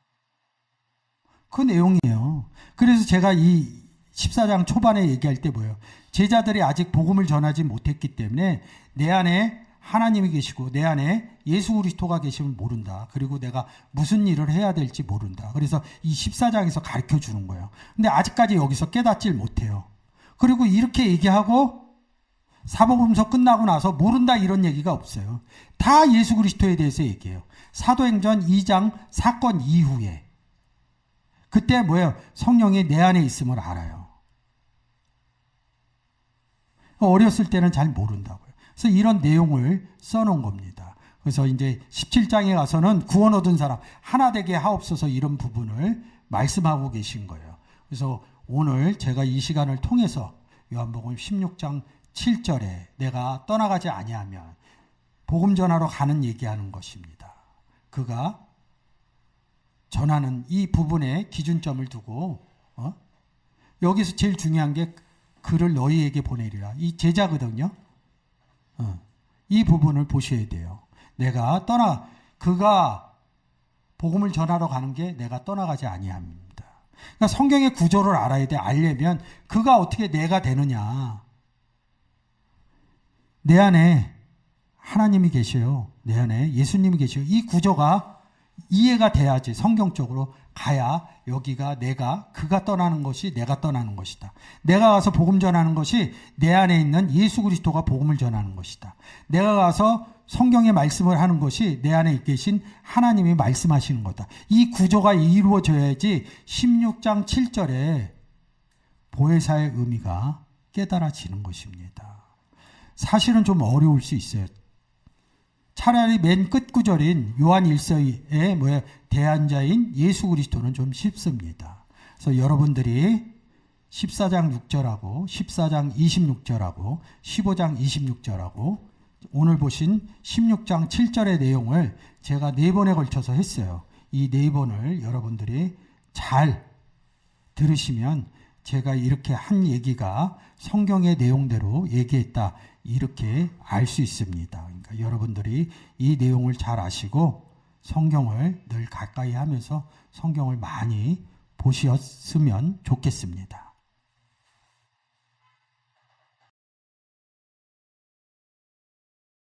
그 내용이에요. 그래서 제가 이 14장 초반에 얘기할 때 뭐예요? 제자들이 아직 복음을 전하지 못했기 때문에 내 안에 하나님이 계시고 내 안에 예수 그리스도가 계시면 모른다. 그리고 내가 무슨 일을 해야 될지 모른다. 그래서 이 14장에서 가르쳐 주는 거예요. 근데 아직까지 여기서 깨닫질 못해요. 그리고 이렇게 얘기하고 사복음서 끝나고 나서 모른다 이런 얘기가 없어요. 다 예수 그리스도에 대해서 얘기해요. 사도행전 2장 사건 이후에 그때 뭐예요? 성령이 내 안에 있음을 알아요. 어렸을 때는 잘 모른다고요. 그래서 이런 내용을 써놓은 겁니다. 그래서 이제 17장에 가서는 구원 얻은 사람 하나 되게 하옵소서 이런 부분을 말씀하고 계신 거예요. 그래서 오늘 제가 이 시간을 통해서 요한복음 16장 7절에 내가 떠나가지 아니하면 복음 전하러 가는 얘기하는 것입니다. 그가 전하는 이 부분에 기준점을 두고 여기서 제일 중요한 게 그를 너희에게 보내리라. 이 제자거든요. 이 부분을 보셔야 돼요. 그가 복음을 전하러 가는 게 내가 떠나가지 아니함입니다. 그러니까 성경의 구조를 알아야 돼. 알려면 그가 어떻게 내가 되느냐. 내 안에 하나님이 계셔요. 내 안에 예수님이 계셔요. 이 구조가 이해가 돼야지 성경적으로 가야 여기가 그가 떠나는 것이 내가 떠나는 것이다. 내가 가서 복음 전하는 것이 내 안에 있는 예수 그리스도가 복음을 전하는 것이다. 내가 가서 성경의 말씀을 하는 것이 내 안에 계신 하나님이 말씀하시는 거다. 이 구조가 이루어져야지 16장 7절에 보혜사의 의미가 깨달아지는 것입니다. 사실은 좀 어려울 수 있어요. 차라리 맨 끝 구절인 요한 1서의 대안자인 예수 그리스도는 좀 쉽습니다. 그래서 여러분들이 14장 6절하고 14장 26절하고 15장 26절하고 오늘 보신 16장 7절의 내용을 제가 4번에 걸쳐서 했어요. 이 4번을 여러분들이 잘 들으시면 제가 이렇게 한 얘기가 성경의 내용대로 얘기했다 이렇게 알 수 있습니다. 그러니까 여러분들이 이 내용을 잘 아시고 성경을 늘 가까이 하면서 성경을 많이 보셨으면 좋겠습니다.